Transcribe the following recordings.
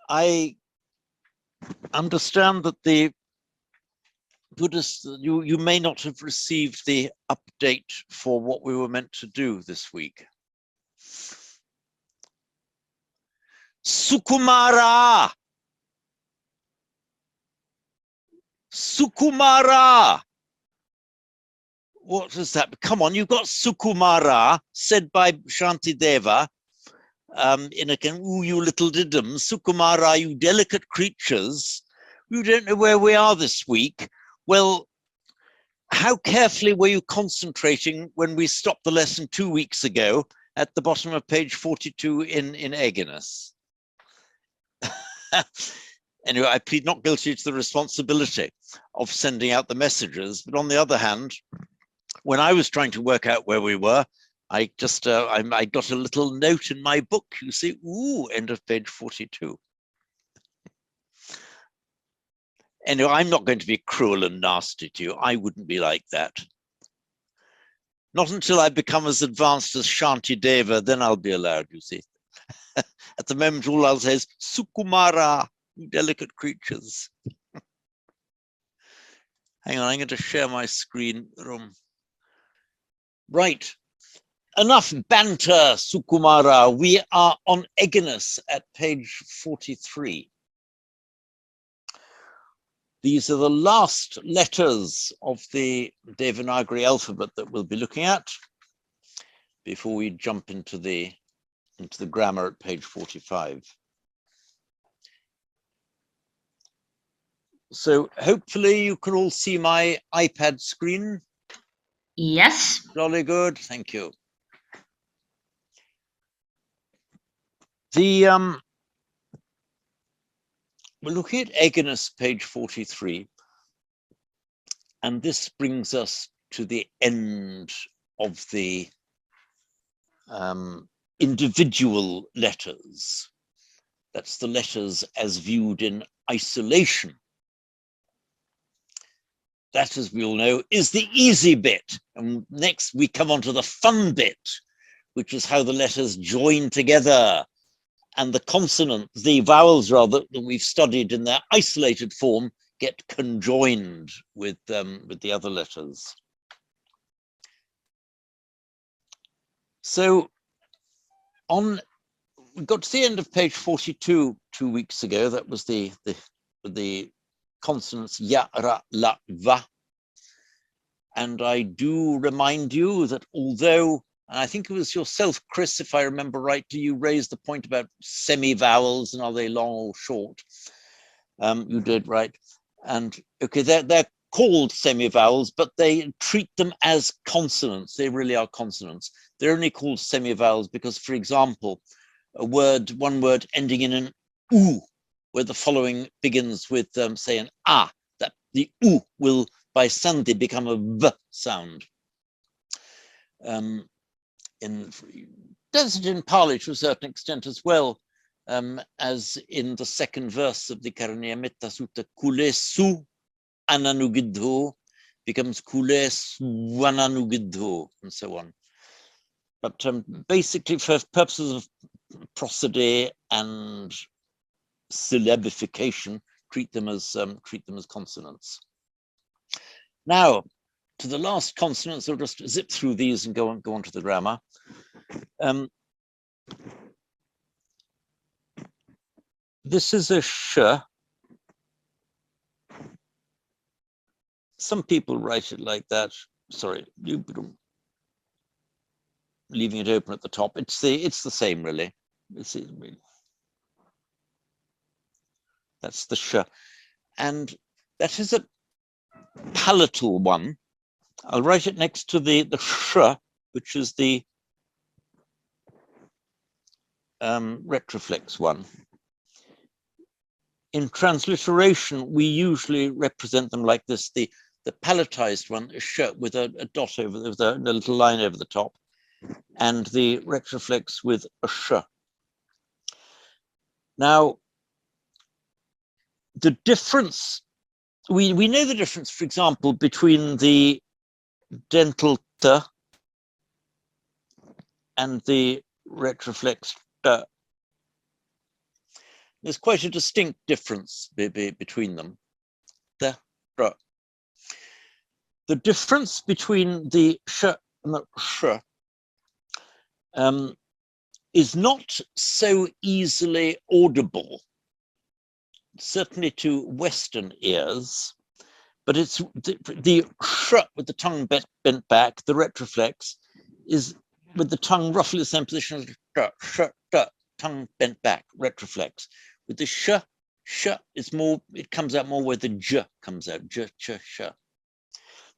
I understand that the Buddhists, you may not have received the update for what we were meant to do this week. Sukumara! Sukumara! What is that? Come on, you've got Sukumara, said by Shantideva, in a you little diddum. Sukumara, you delicate creatures. You don't know where we are this week. Well, how carefully were you concentrating when we stopped the lesson 2 weeks ago at the bottom of page 42 in Eginus? Anyway, I plead not guilty to the responsibility of sending out the messages. But on the other hand, when I was trying to work out where we were, I just I got a little note in my book. You see, end of page 42. Anyway, I'm not going to be cruel and nasty to you. I wouldn't be like that. Not until I become as advanced as Shantideva, then I'll be allowed, you see. At the moment, all I'll say is, Sukumara, you delicate creatures. Hang on, I'm going to share my screen room. Right. Enough banter, Sukumara. We are on Eginus at page 43. These are the last letters of the Devanagari alphabet that we'll be looking at before we jump into the grammar at page 45. So hopefully you can all see my iPad screen. Yes. Jolly good, thank you. We're looking at Eginus, page 43, and this brings us to the end of the individual letters. That's the letters as viewed in isolation. That, as we all know, is the easy bit. And next we come on to the fun bit, which is how the letters join together. And the consonants, the vowels rather, that we've studied in their isolated form, get conjoined with the other letters. So we got to the end of page 42 2 weeks ago. That was the consonants ya, ra, la, va. And I do remind you that although, and I think it was yourself, Chris, if I remember right, you raised the point about semi-vowels and are they long or short? You did, right? And okay, they're called semi-vowels, but they treat them as consonants. They really are consonants. They're only called semi-vowels because, for example, one word ending in an u, where the following begins with, say, an a, that the u will, by sandhi, become a v sound. Does it in Pali to a certain extent as well, as in the second verse of the Karaniamitta Sutta, kulesu ananugidho becomes kulesu ananugidho, and so on. But basically, for purposes of prosody and syllabification, treat them as consonants. Now, to the last consonants, I'll just zip through these and go on to the grammar. This is a sh. Some people write it like that. Sorry, leaving it open at the top. It's the same, really. That's the sh, and that is a palatal one. I'll write it next to the sh, which is the retroflex one. In transliteration, we usually represent them like this. The palatized one is sh with a dot over, with a little line over the top, and the retroflex with a sh. Now, the difference, we know the difference, for example, between the dental t and the retroflex t. There's quite a distinct difference between them. The difference between the sh and the sh is not so easily audible, certainly to Western ears, but it's the sh with the tongue bent back, the retroflex, is with the tongue roughly the same position as sh, tongue bent back, retroflex. With the sh, it's more, it comes out more where the j comes out, j, ch, sh.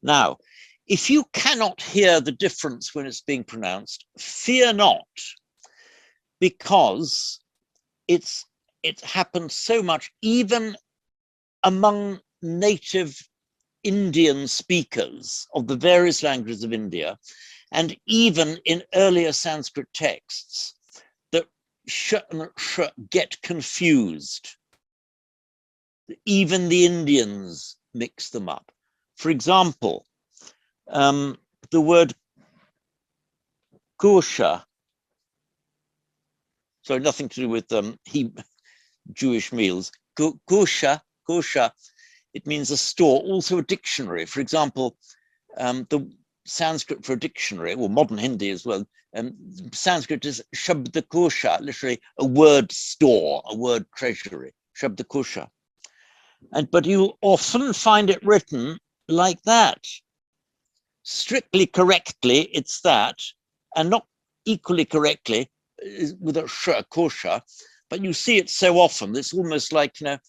Now, if you cannot hear the difference when it's being pronounced, fear not, because it happens so much, even among native Indian speakers of the various languages of India, and even in earlier Sanskrit texts, that sh and sh get confused. Even the Indians mix them up. For example, the word kosher, so nothing to do with Jewish meals. Kosher, it means a store, also a dictionary. For example, the Sanskrit for a dictionary, or modern Hindi as well, Sanskrit is shabdakosha, literally a word store, a word treasury, shabdakosha. But you often find it written like that. Strictly correctly, it's that, and not equally correctly with a kosha, but you see it so often, it's almost like, an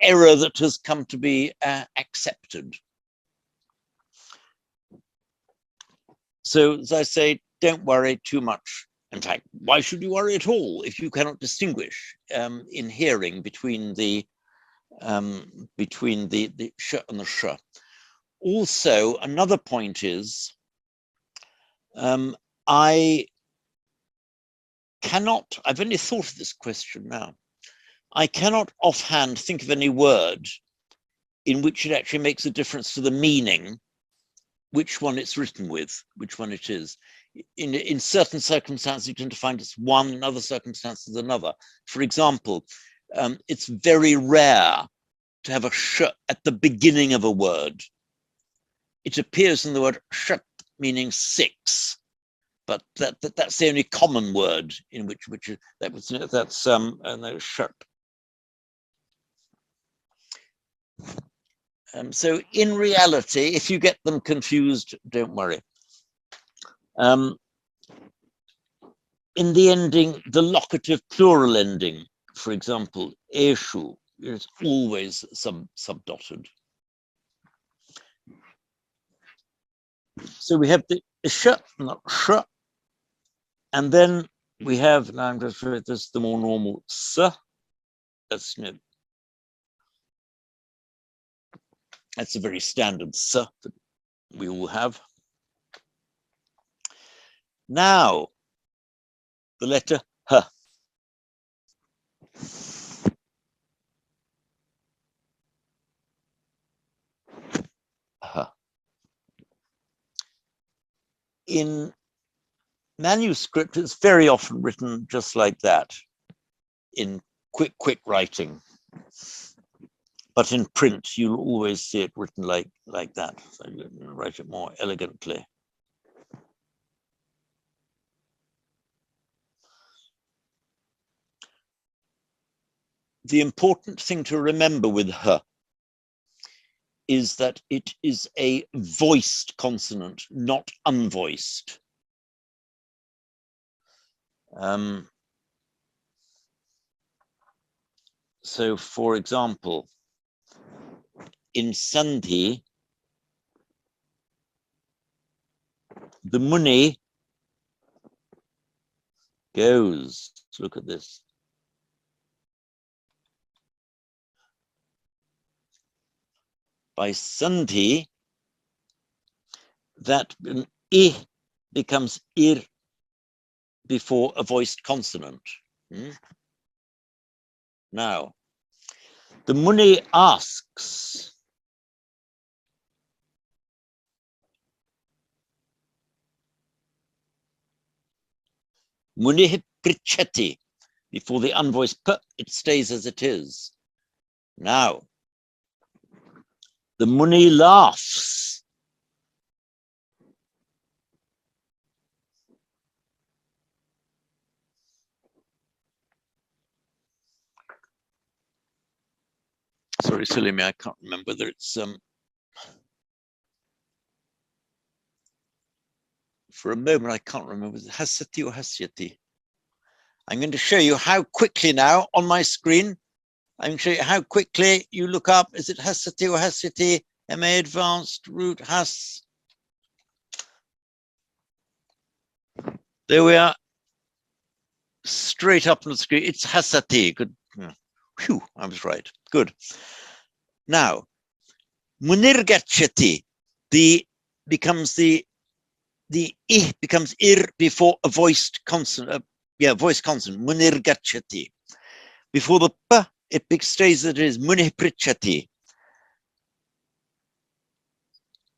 error that has come to be accepted. So, as I say, don't worry too much. In fact, why should you worry at all if you cannot distinguish in hearing between the sh and the sh? Also, another point is, I've only thought of this question now. I cannot offhand think of any word in which it actually makes a difference to the meaning, which one it's written with, which one it is. In certain circumstances, you tend to find it's one, in other circumstances, another. For example, it's very rare to have a sh at the beginning of a word. It appears in the word shat, meaning six, but that's the only common word in which that's shat. So in reality, if you get them confused, don't worry. In the ending, the locative plural ending, for example, eshu, is always subdotted. So we have the sh, not sh, and then we have, now I'm just read this, the more normal s. That's that's a very standard s that we all have. Now, the letter h. In manuscript, it's very often written just like that, in quick writing. But in print, you'll always see it written like that. So you write it more elegantly. The important thing to remember with h is that it is a voiced consonant, not unvoiced. So, for example, in Sandhi, the muni goes. Look at this. By Sandhi, that I becomes ir before a voiced consonant. Now, the Muni asks, Muni prichati, Before the unvoiced p, it stays as it is. Now, the Muni laughs. Sorry, silly me, I can't remember whether it's for a moment I can't remember, is it Hasati or Hasyati? I'm going to show you how quickly now on my screen, I'm going to show you how quickly you look up, is it Hasati or Hasyati, MA Advanced, root Has. There we are, straight up on the screen, it's Hasati, good. Phew, I was right, good. Now, Munirgachati, becomes the I becomes ir before a voiced consonant, voiced consonant, Munirgachati. Before the p, it stays that it is Muniprichati.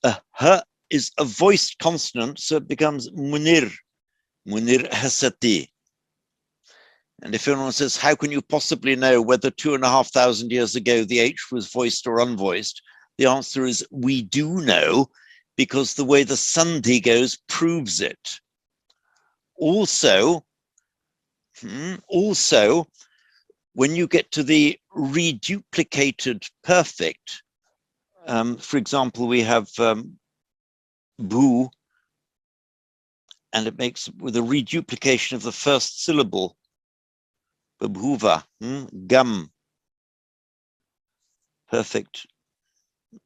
A h is a voiced consonant, so it becomes Munir Hasati. And if anyone says, how can you possibly know whether 2,500 years ago the H was voiced or unvoiced? The answer is we do know, because the way the sandhi goes proves it. Also, when you get to the reduplicated perfect, for example, we have bhu, and it makes with a reduplication of the first syllable, babhuva, gum, perfect,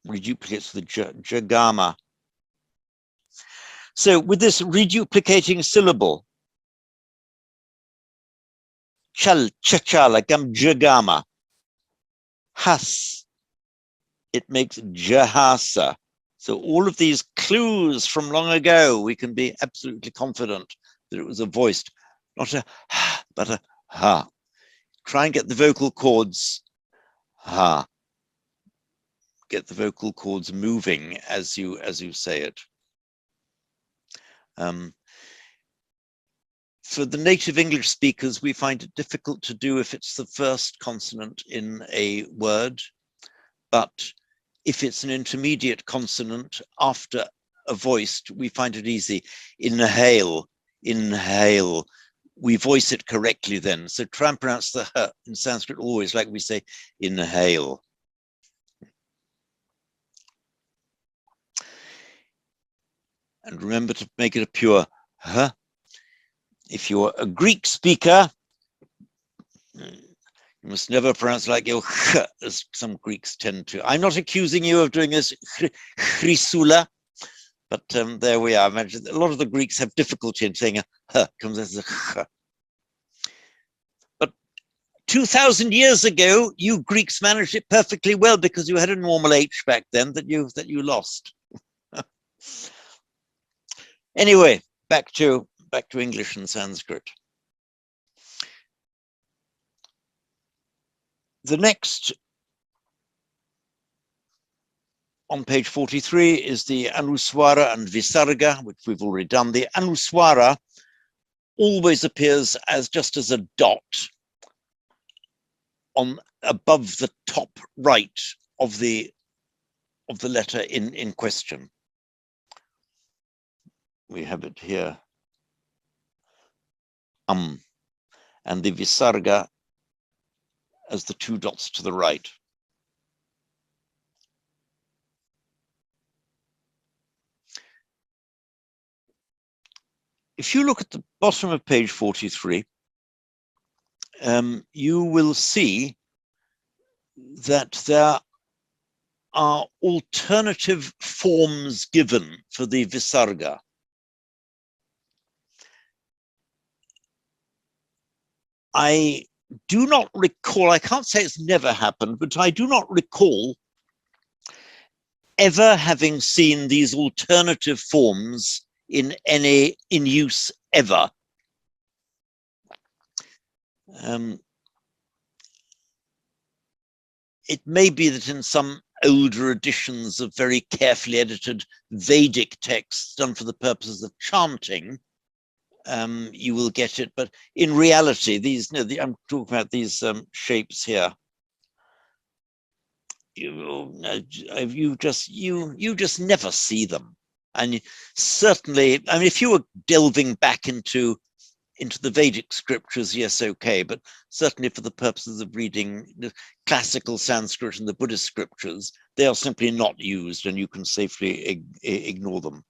reduplicates the jagama. So with this reduplicating syllable, chal, chachala, gam, jagama, has, it makes jahasa. So all of these clues from long ago, we can be absolutely confident that it was a voiced, not a ha, but a ha. Try and get the vocal cords, ha. Get the vocal cords moving as you say it. For the native English speakers, we find it difficult to do if it's the first consonant in a word, but if it's an intermediate consonant after a voiced, we find it easy. Inhale, inhale. We voice it correctly then. So try and pronounce the h in Sanskrit always like we say inhale. And remember to make it a pure h. If you're a Greek speaker, you must never pronounce like your ch, as some Greeks tend to. I'm not accusing you of doing this chrysoula, but there we are. Imagine a lot of the Greeks have difficulty in saying a h, comes as a ch. But 2,000 years ago, you Greeks managed it perfectly well because you had a normal H back then that you lost. Anyway, back to English and Sanskrit. The next on page 43 is the Anuswara and Visarga, which we've already done. The Anuswara always appears as just as a dot on above the top right of the letter in question. We have it here. And the Visarga as the two dots to the right. If you look at the bottom of page 43, you will see that there are alternative forms given for the Visarga. I do not recall, I can't say it's never happened, but I do not recall ever having seen these alternative forms in use ever. It may be that in some older editions of very carefully edited Vedic texts done for the purposes of chanting, you will get it. But in reality, these, I'm talking about these shapes here. You just never see them. And certainly, I mean, if you were delving back into the Vedic scriptures, yes, okay, but certainly for the purposes of reading the classical Sanskrit and the Buddhist scriptures, they are simply not used, and you can safely ignore them.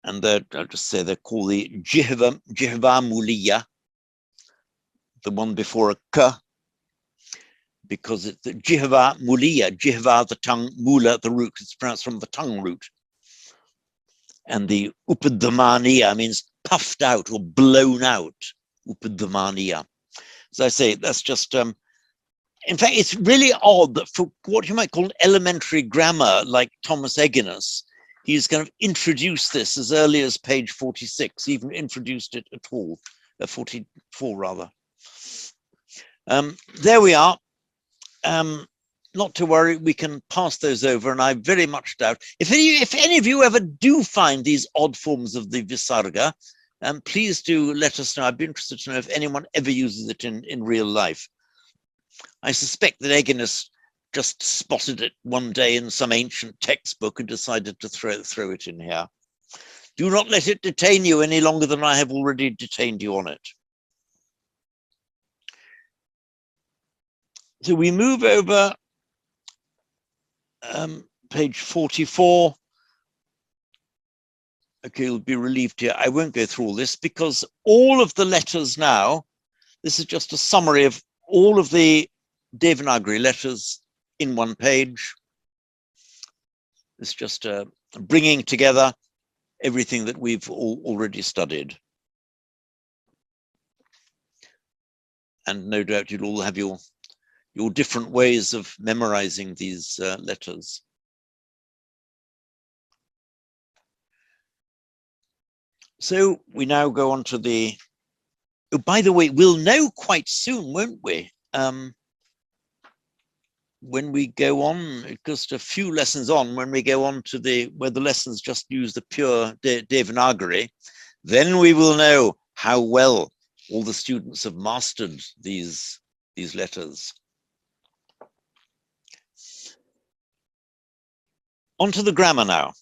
And I'll just say they're called the Jihva Muliya, the one before a K, because it's the Jihva Muliya, Jihva the tongue, Mula the root, it's pronounced from the tongue root. And the Upadhamaniya means puffed out or blown out, Upadhamaniya. As I say, that's just, in fact, it's really odd that for what you might call an elementary grammar, like Thomas Eginus, he's kind of introduced this as early as page 46, even introduced it at all, 44 rather. There we are. Not to worry, we can pass those over, and I very much doubt, if any of you ever do find these odd forms of the Visarga, please do let us know. I'd be interested to know if anyone ever uses it in real life. I suspect that Eginus just spotted it one day in some ancient textbook and decided to throw it in here. Do not let it detain you any longer than I have already detained you on it. So we move over page 44. Okay, you'll be relieved here. I won't go through all this because all of the letters now, this is just a summary of all of the Devanagari letters in one page. It's just bringing together everything that we've already studied. And no doubt you'll all have your different ways of memorizing these letters. So we now go on to the, oh, by the way, we'll know quite soon, won't we? When we go on, just a few lessons on, when we go on to where the lessons just use the pure Devanagari, then we will know how well all the students have mastered these letters. On to the grammar now.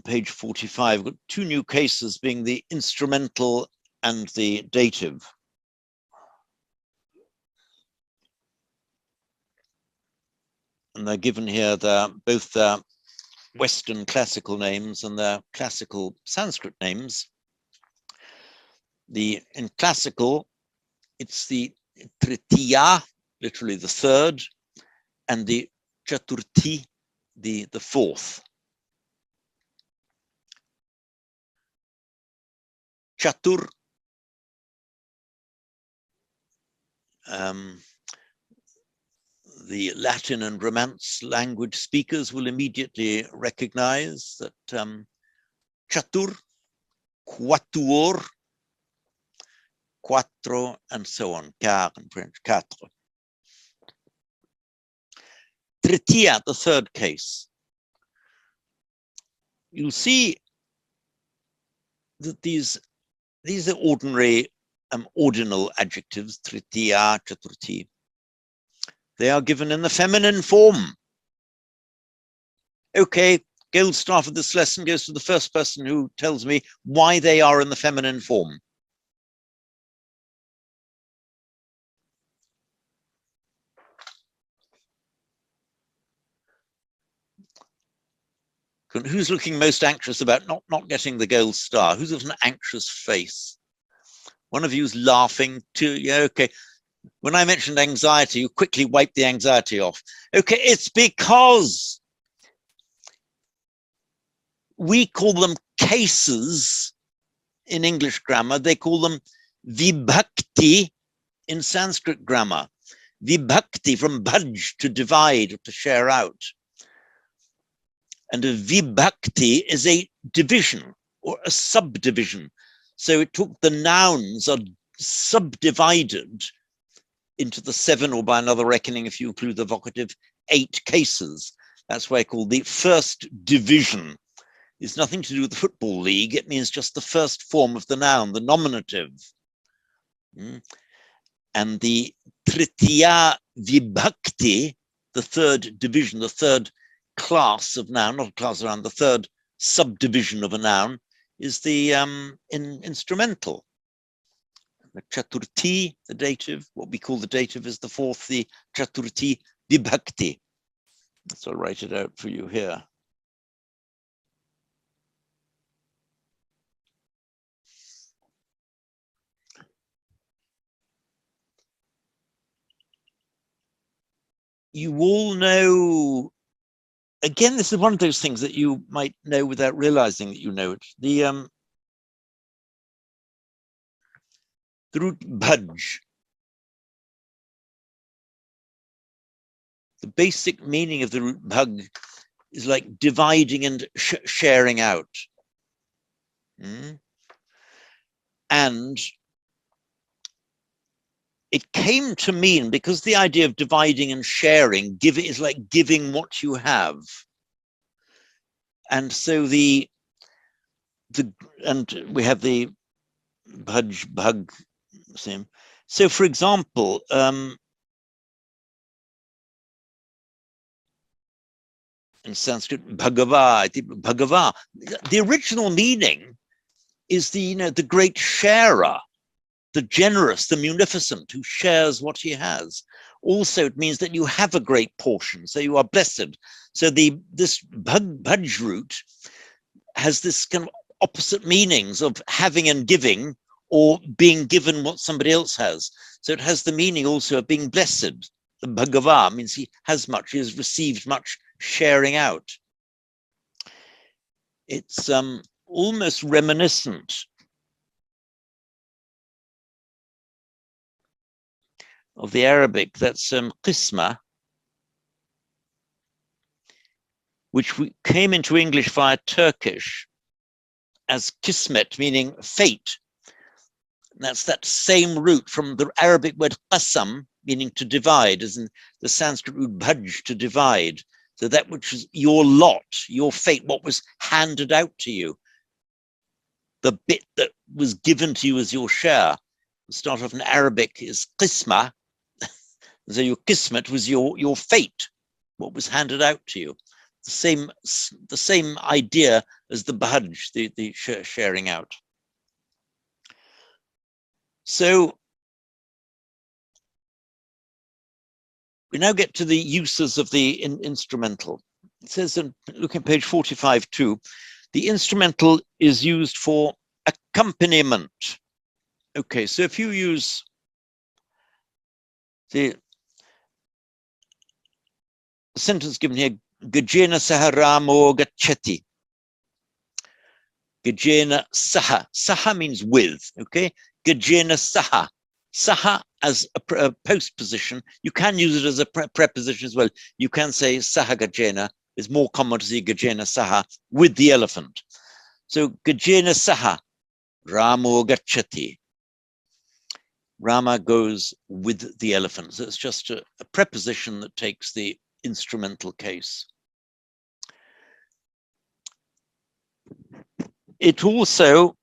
Page 45, we've got two new cases being the instrumental and the dative. And they're given here both their Western classical names and their classical Sanskrit names. In classical, it's the Tritiya, literally the third, and the Chaturthi, the fourth. Chatur, the Latin and Romance language speakers will immediately recognize that Chatur, Quatuor, Quattro, and so on, Quar in French, Quatre. Tritiya, the third case. You'll see that these are ordinary ordinal adjectives, Tritiya, Chaturthi. They are given in the feminine form. Okay, gold star for this lesson goes to the first person who tells me why they are in the feminine form. Who's looking most anxious about not getting the gold star? Who's got an anxious face? One of you's laughing too. Yeah, okay. When I mentioned anxiety, you quickly wipe the anxiety off. Okay, it's because we call them cases in English grammar. They call them vibhakti in Sanskrit grammar. Vibhakti, from bhaj, to divide or to share out. And a vibhakti is a division or a subdivision. So it took the nouns are subdivided into the 7, or by another reckoning, if you include the vocative, 8 cases. That's why I call the first division. It's nothing to do with the football league. It means just the first form of the noun, the nominative. And the tritiya vibhakti, the third division, the third class of noun, not a class around, the third subdivision of a noun, is the instrumental. The chaturthi, the dative, what we call the dative is the fourth, the chaturthi vibhakti. So I'll write it out for you here. You all know, again, this is one of those things that you might know without realizing that you know it. The root bhaj. The basic meaning of the root bhag is like dividing and sharing out. And it came to mean, because the idea of dividing and sharing, is like giving what you have. And so and we have the bhaj, bhag, same. So for example, in Sanskrit, bhagava, the original meaning is the great sharer, the generous, the munificent, who shares what he has. Also, it means that you have a great portion, so you are blessed. So this bhaj root has this kind of opposite meanings of having and giving, or being given what somebody else has. So it has the meaning also of being blessed. The bhagava means he has much, he has received much, sharing out. It's almost reminiscent of the Arabic, that's qisma, which came into English via Turkish as kismet, meaning fate. And that's that same root from the Arabic word qasam, meaning to divide, as in the Sanskrit root bhaj, to divide. So that which is your lot, your fate, what was handed out to you, the bit that was given to you as your share. The start off in Arabic is qisma. So your kismet was your fate, what was handed out to you. The same idea as the bhaj, the sharing out. So we now get to the uses of the instrumental. It says, look at page 45 too, the instrumental is used for accompaniment. Okay, so if you use the sentence given here, Gajena saharamo gachati. Gajena saha. Saha means with, okay? Gajena saha. Saha as a postposition. You can use it as a preposition as well. You can say saha gajena. It's more common to see gajena saha with the elephant. So gajena saha, ramo gachati. Rama goes with the elephant. So it's just a preposition that takes the instrumental case. It also,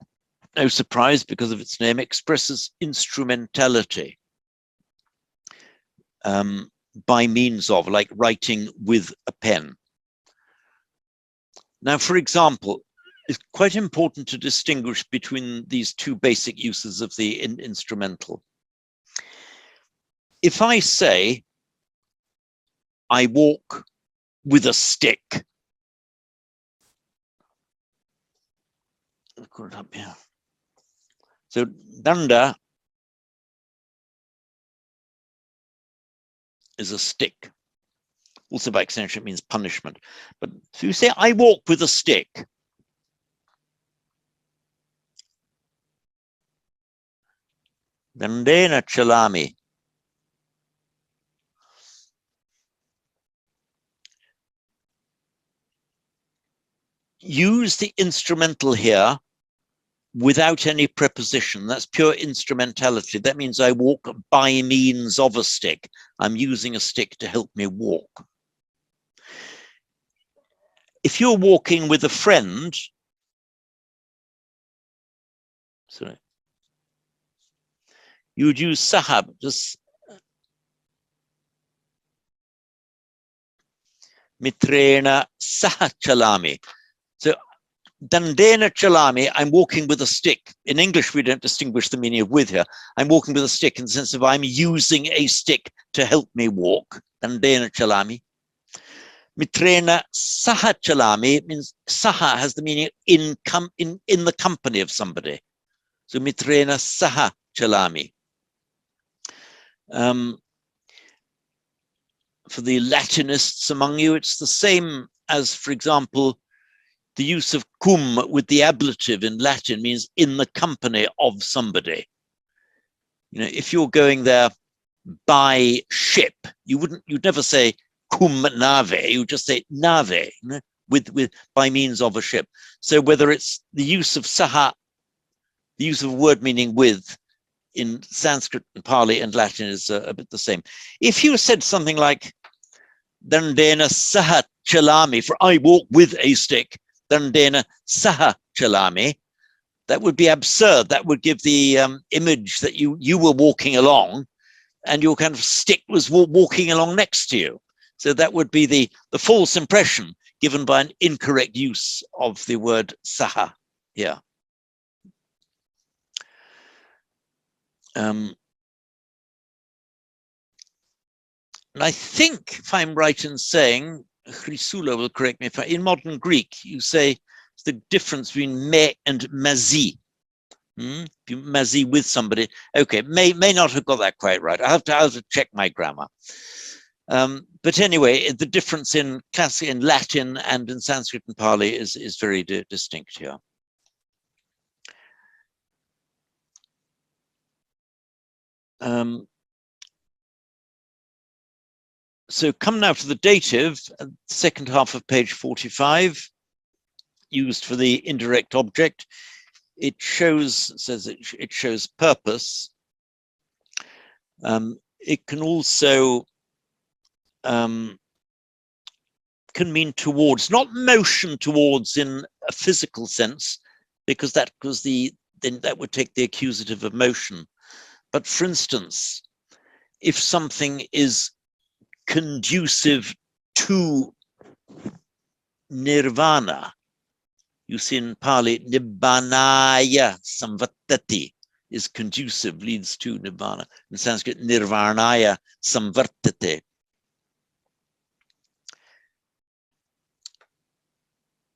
no surprise because of its name, expresses instrumentality by means of, like writing with a pen. Now, for example, it's quite important to distinguish between these two basic uses of the instrumental. If I say, I walk with a stick, I'll put it up here. So danda is a stick. Also by extension, it means punishment. But if you say, I walk with a stick, dandena chalami. Use the instrumental here without any preposition. That's pure instrumentality. That means I walk by means of a stick. I'm using a stick to help me walk. If you're walking with a friend, sorry, you would use sahab, just mitrena saha chalami. So dandena chalami, I'm walking with a stick. In English, we don't distinguish the meaning of with here. I'm walking with a stick in the sense of I'm using a stick to help me walk. Dandena chalami. Mitrena saha chalami means saha has the meaning in the company of somebody. So mitrena saha chalami. For the Latinists among you, it's the same as, for example, the use of cum with the ablative in Latin means in the company of somebody. You know, if you're going there by ship, you'd never say cum nave, you just say nave, you know, with by means of a ship. So whether it's the use of saha, the use of a word meaning with in Sanskrit and Pali and Latin is a bit the same. If you said something like dandena saha chalami, for I walk with a stick, dandena saha chalami, that would be absurd. That would give the image that you were walking along and your kind of stick was walking along next to you. So that would be the false impression given by an incorrect use of the word saha here. And I think, if I'm right in saying, Chrysula will correct me, in modern Greek, you say the difference between me and mazi. If you mazi with somebody, okay, may not have got that quite right. I have to check my grammar. But anyway, the difference in classic, in Latin and in Sanskrit and Pali is very distinct here. So come now to the dative, second half of page 45, used for the indirect object. It shows, says it shows purpose. It can also can mean towards, not motion towards in a physical sense, because that was then that would take the accusative of motion. But for instance, if something is conducive to nirvana, you see in Pali, nibbānaya samvartati is conducive, leads to nirvana. In Sanskrit, nirvānaya samvartate.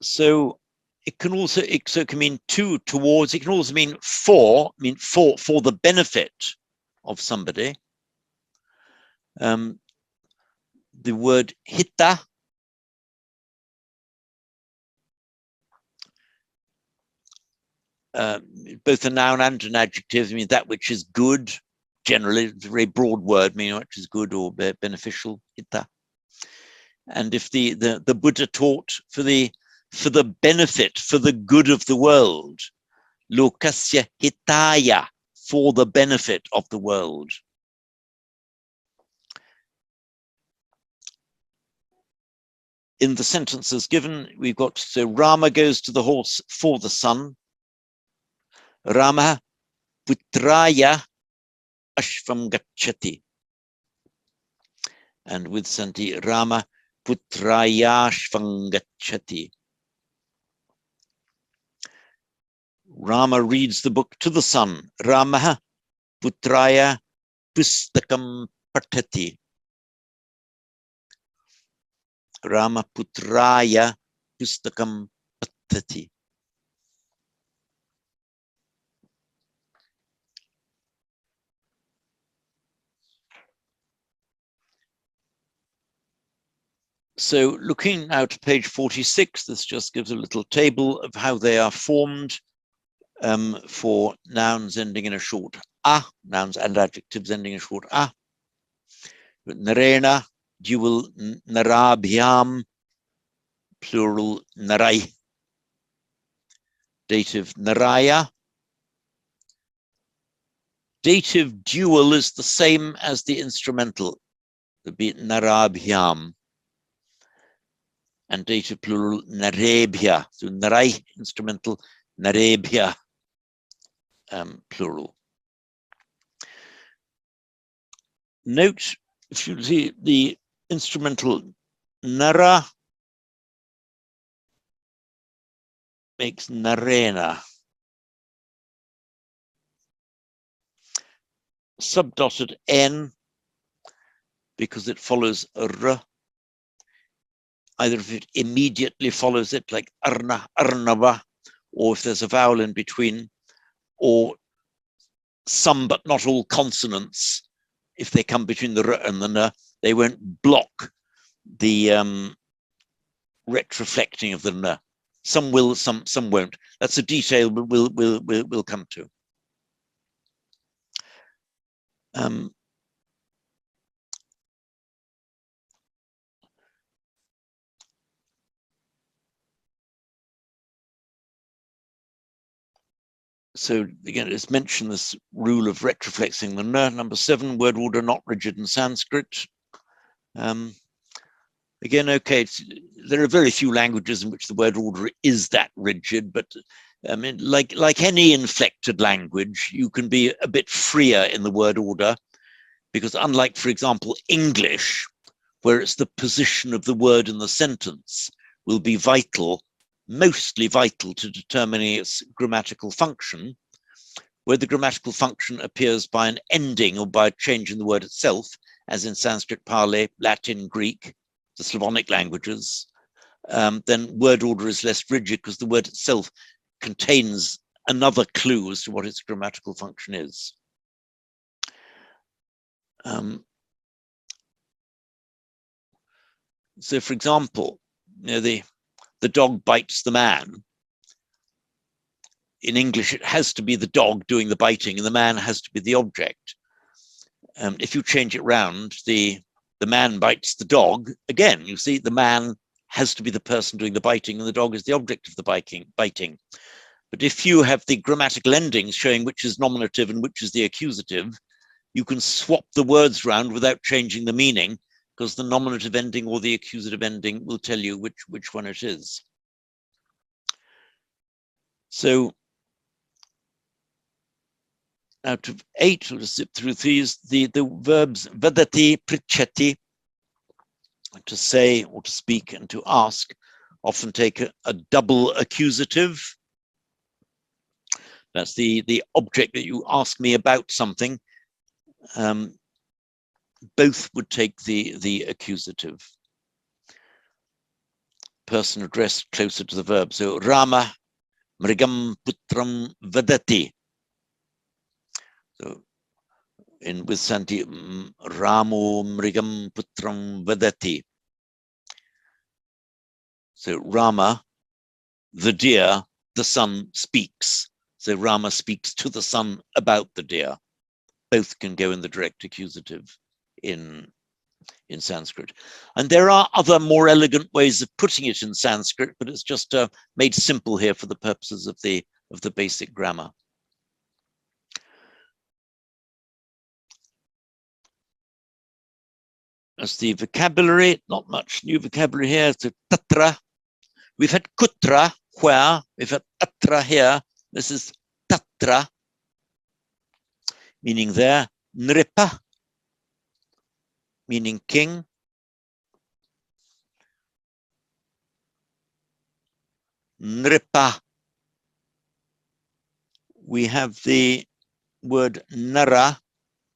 So it can also, it can mean to, towards, it can also mean for the benefit of somebody. The word hitta, both a noun and an adjective, means that which is good. Generally, it's a very broad word, meaning which is good or beneficial, hitta. And if the Buddha taught for the benefit, for the good of the world, lokasya hitaya, for the benefit of the world. In the sentences given, we've got, so Rama goes to the horse for the son. Rama putraya ashvam gacchati. And with Santi, Rama putraya ashvam gacchati. Rama reads the book to the son. Rama putraya pustakam patati. Rama putraya pustakam patati. So looking now to page 46, this just gives a little table of how they are formed for nouns ending in a short a, nouns and adjectives ending in a short a. Narena, dual narabhyam, plural narai. Dative naraya, dative dual is the same as the instrumental, the be narabhyam, and dative plural narebhya. So narai instrumental, narebhya plural. Note, if you see the instrumental nara makes narena. Subdotted n because it follows r, either if it immediately follows it, like arna, arnava, or if there's a vowel in between, or some but not all consonants, if they come between the r and the n, they won't block the retroflecting of the n. Some will, some won't. That's a detail we'll come to. So again, it's mentioned this rule of retroflexing the n. Number 7, word order not rigid in Sanskrit. Again, okay, there are very few languages in which the word order is that rigid, but I mean, like any inflected language, you can be a bit freer in the word order, because unlike, for example, English, where it's the position of the word in the sentence will be vital, mostly vital to determining its grammatical function, where the grammatical function appears by an ending or by a change in the word itself, as in Sanskrit, Pali, Latin, Greek, the Slavonic languages, then word order is less rigid because the word itself contains another clue as to what its grammatical function is. So, for example, you know, the dog bites the man. In English, it has to be the dog doing the biting, and the man has to be the object. If you change it round, the man bites the dog. Again, you see, the man has to be the person doing the biting, and the dog is the object of the biting. But if you have the grammatical endings showing which is nominative and which is the accusative, you can swap the words round without changing the meaning, because the nominative ending or the accusative ending will tell you which one it is. So out of 8, we'll zip through these, the verbs vadati, prichati, to say or to speak and to ask, often take a double accusative. That's the object that you ask me about something. Both would take the accusative. Person addressed closer to the verb. So Rama mrigam putram vadati. So with Santi, Ramo mrigam putram vadati. So Rama, the deer, the son speaks. So Rama speaks to the son about the deer. Both can go in the direct accusative in Sanskrit. And there are other more elegant ways of putting it in Sanskrit, but it's just made simple here for the purposes of the basic grammar. As the vocabulary, not much new vocabulary here. So tatra, we've had kutra, where, we've had atra here. This is tatra, meaning there. Nripa, meaning king. Nripa. We have the word nara,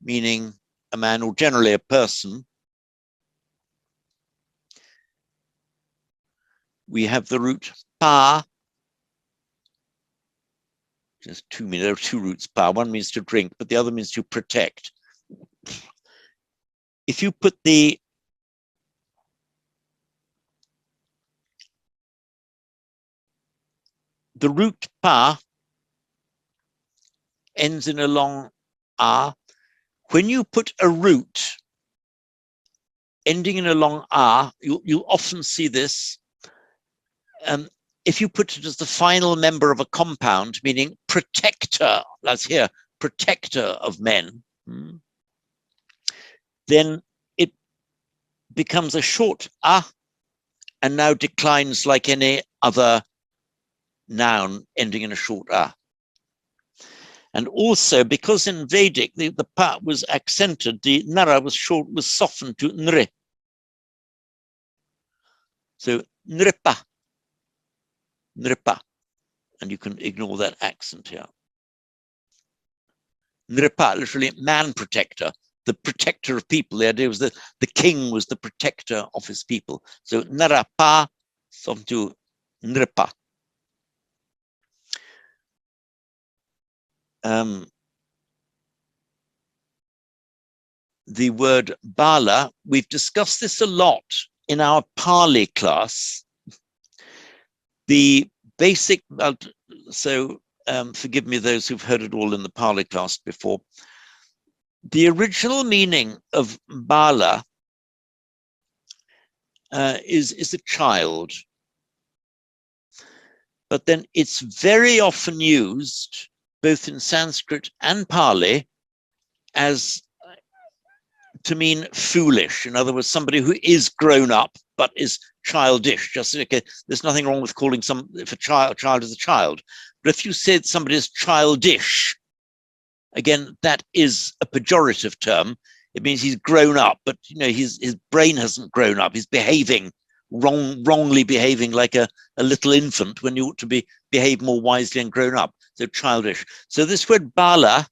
meaning a man or generally a person. We have the root pa. Just there are two roots pa. One means to drink, but the other means to protect. If you put the root pa ends in a long a. When you put a root ending in a long a, you'll often see this. If you put it as the final member of a compound, meaning protector, that's here, protector of men, then it becomes a short a and now declines like any other noun ending in a short a. And also because in Vedic the pa was accented, the nara was softened to nri. So nripa, nripa, and you can ignore that accent here. Nripa, literally man protector, the protector of people. The idea was that the king was the protector of his people. So narapa, softened to nripa. The word bala, we've discussed this a lot in our Pali class. The basic, forgive me those who've heard it all in the Pali class before. The original meaning of bala is a child, but then it's very often used both in Sanskrit and Pali as to mean foolish. In other words, somebody who is grown up but is childish. Just okay, there's nothing wrong with calling if a child is a child. But if you said somebody is childish, again, that is a pejorative term. It means he's grown up, but his brain hasn't grown up. He's behaving wrongly behaving like a little infant when you ought to behave more wisely and grown up. So childish. So this word bala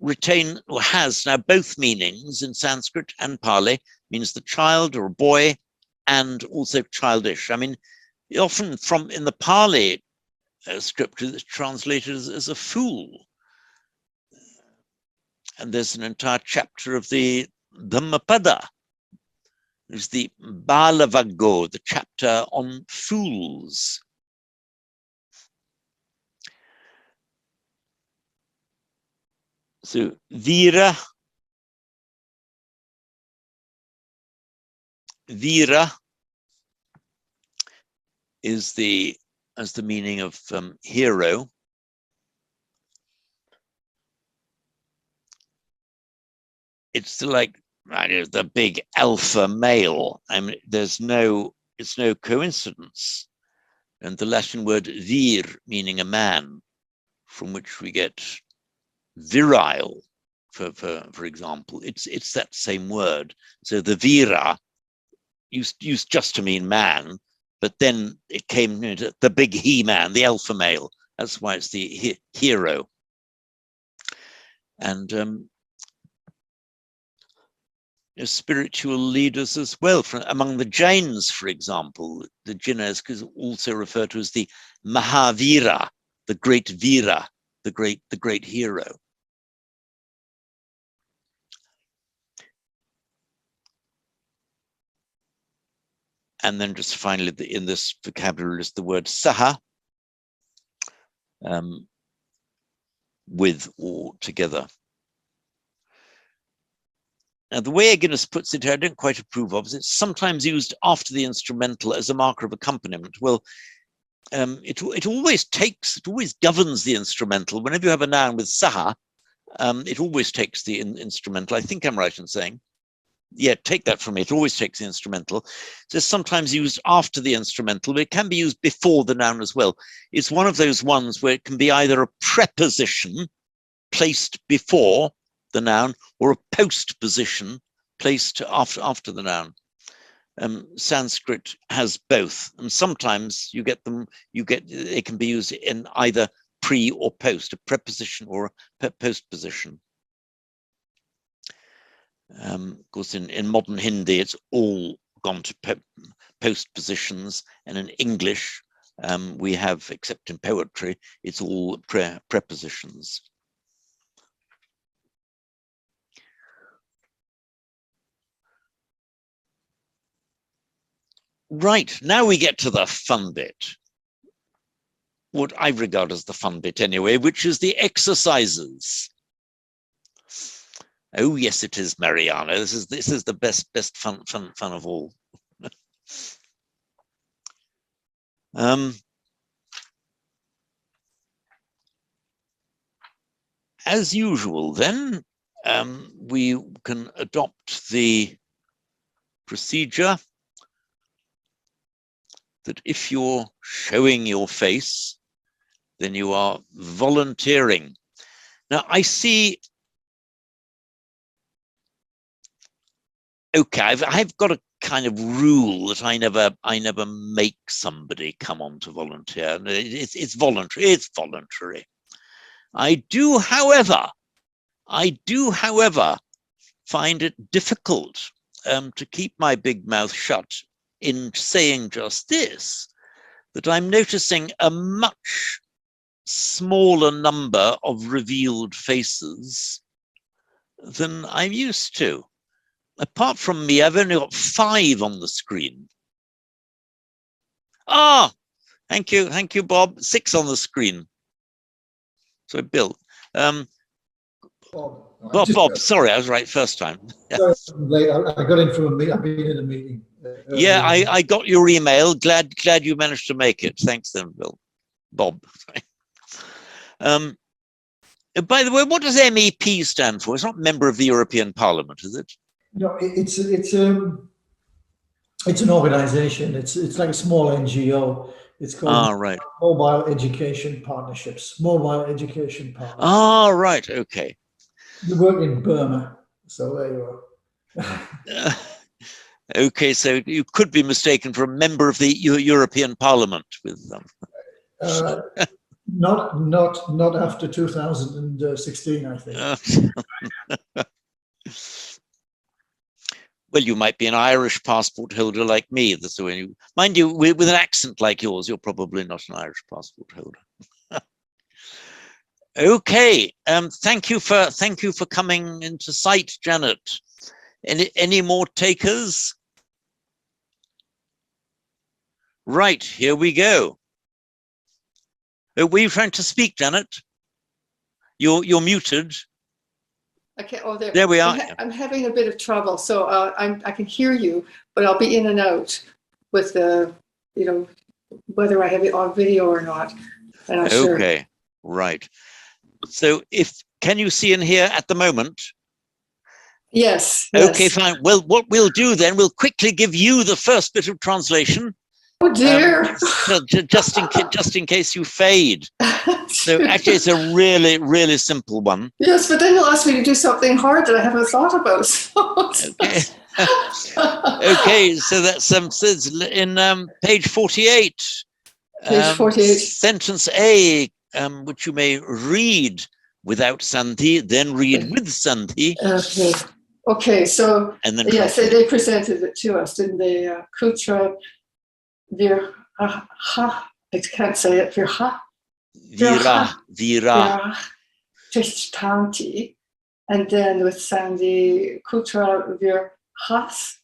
has now both meanings in Sanskrit and Pali, means the child or a boy, and also childish. I mean, often in the Pali scripture, it's translated as a fool. And there's an entire chapter of the Dhammapada. There's the Balavaggo, the chapter on fools. So Vira is the meaning of hero. It's like the big alpha male. I mean, it's no coincidence. And the Latin word vir, meaning a man, from which we get virile, for example. It's that same word. So the vira used just to mean man, but then it came into the big he-man, the alpha male. That's why it's the hero. And spiritual leaders as well. Among the Jains, for example, the Jinas is also referred to as the Mahavira, the great Vira, the great hero. And then just finally, in this vocabulary is the word saha, with or together. Now, the way Guinness puts it here, I don't quite approve of, is it's sometimes used after the instrumental as a marker of accompaniment. Well, it always governs the instrumental. Whenever you have a noun with saha, it always takes the instrumental. I think I'm right in saying. Yeah, take that from me. It always takes the instrumental. So it's sometimes used after the instrumental, but it can be used before the noun as well. It's one of those ones where it can be either a preposition placed before the noun or a postposition placed after the noun. Sanskrit has both, and sometimes they can be used in either pre or post, a preposition or a postposition. Of course, in modern Hindi, it's all gone to postpositions, and in English, we have, except in poetry, it's all prepositions. Right, now we get to the fun bit. What I regard as the fun bit anyway, which is the exercises. Oh yes, it is, Mariana. This is the best fun of all. as usual, then, we can adopt the procedure that if you're showing your face, then you are volunteering. Now, I see, okay, I've got a kind of rule that I never make somebody come on to volunteer. It's voluntary. It's voluntary. I do, however, find it difficult to keep my big mouth shut in saying just this, that I'm noticing a much smaller number of revealed faces than I'm used to. Apart from me, I've only got 5 on the screen. Ah, thank you, Bob. 6 on the screen. So, Bill. Bob, sorry, I was right first time. Sorry, I'm late. I got in from a meeting. I've been in a meeting. Yeah, I got your email. Glad you managed to make it. Thanks then, Bill. Bob. By the way, what does MEP stand for? It's not member of the European Parliament, is it? No, it's an organization. It's like a small NGO. It's called right. Mobile Education Partnerships. Mobile Education Partnerships. Ah, right. Okay. You work in Burma, so there you are. Okay, so you could be mistaken for a member of the European Parliament with them. Not after 2016, I think. Well, you might be an Irish passport holder like me. That's the way you, mind you, with an accent like yours, you're probably not an Irish passport holder. Okay, thank you for coming into sight, Janet. Any more takers? Right, here we go. Were you trying to speak, Janet? You're muted. Okay. Oh, there we are. I'm having a bit of trouble, so I can hear you, but I'll be in and out with the, whether I have it on video or not. I'm not sure. Okay, right. So can you see and hear at the moment? Yes. Okay, fine. Well, what we'll do then, we'll quickly give you the first bit of translation. Oh dear. Just in case you fade. So actually, it's a really, really simple one. Yes, but then you'll ask me to do something hard that I haven't thought about. Okay. Okay, so that's says in page 48. Page 48. Sentence A, which you may read without sandhi, then read with sandhi. Okay. So and then yes, they presented it to us, didn't they? Kutra virha. I can't say it. Virha. Vira. Tishtanti. And then with Sandy, Kutra virhas.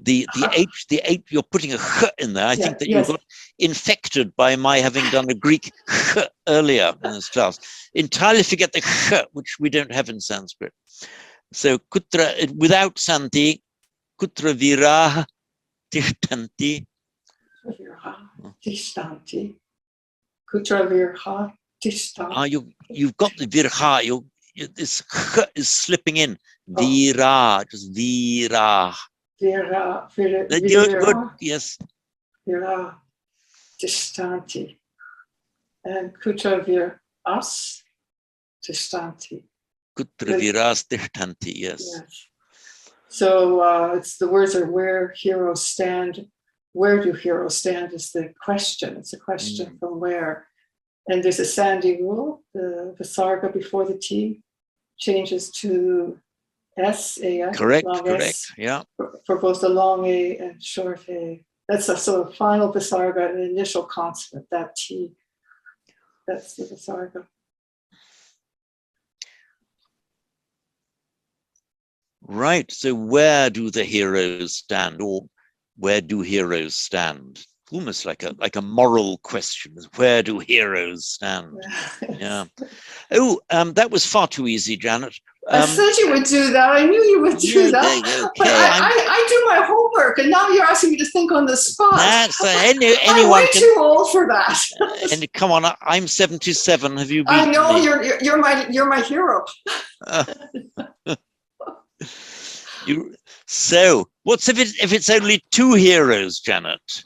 The H, you're putting a ch in there. I think that you got infected by my having done a Greek ch earlier in this class. Entirely forget the ch, which we don't have in Sanskrit. So kutra, without santi, kutra viraha tishtanti. Tishtanti. Kutra virha tishtanti. You've got the virha. This ch is slipping in. Vira, just vira. Vira, good, yes. Vira distanti. And kutra vir as distanti. Kutra viras distanti, yes. So it's the words are where heroes stand. Where do heroes stand is the question. It's a question from where. And there's a Sandy rule. The Visarga before the T changes to S, A-S. Correct, S, yeah. For both the long A and short A. That's a sort of final Visarga, an initial consonant, that T. That's the Visarga. Right, so where do the heroes stand, or where do heroes stand? almost like a moral question. Where do heroes stand? Yeah. Oh, that was far too easy, Janet. I said you would do that. I knew you would do that. Okay, but I do my homework, and now you're asking me to think on the spot. That's I'm anyone way too old for that. And come on, I'm 77. Have you I beaten know me? you're my hero. So, what's if it's only two heroes, Janet?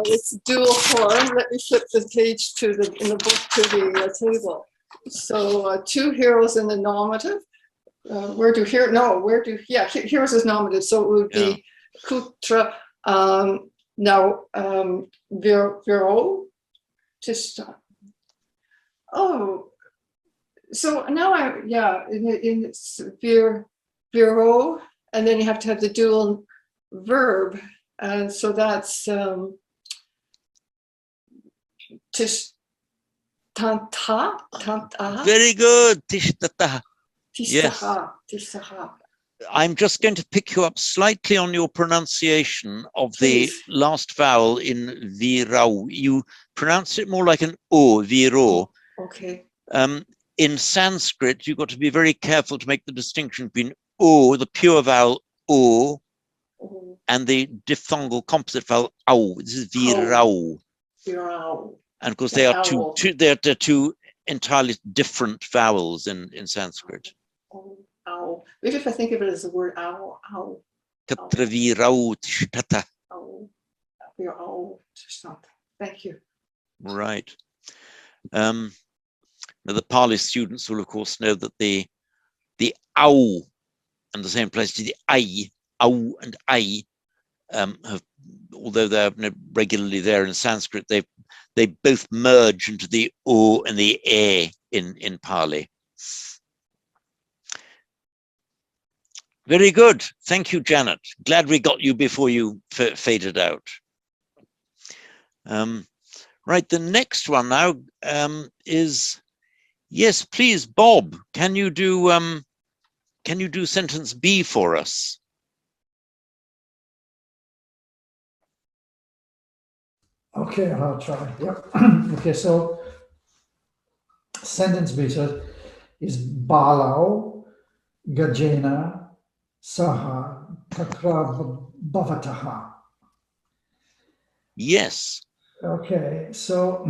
It's dual form. Let me flip the page in the book to the table. So two heroes in the nominative. Heroes is nominative. So it would be kutra. Now viro tista. Oh, so now in viro, and then you have to have the dual verb, and so that's tishtanta. Very good. Tishtata. Yes. I'm just going to pick you up slightly on your pronunciation of the last vowel in virau. You pronounce it more like an o, viro. Okay. In Sanskrit, you've got to be very careful to make the distinction between o, the pure vowel o, and the diphthongal composite vowel au. This is virau. And of course, they are two entirely different vowels in Sanskrit. Ow. Maybe if I think of it as the word ow. Tatra virau tishtata. Thank you. Right. Now the Pali students will, of course, know that the au and the same place to the ai, au and ai, have, although they're regularly there in Sanskrit, they both merge into the o and the e in Pali. Very good. Thank you, Janet. Glad we got you before you faded out. Right, the next one now is, yes, please, Bob. Can you do sentence B for us? Okay, I'll try. Yep. Okay, so sentence B is Balau Gajena Saha Tatra Bhavataha. Yes. Okay, so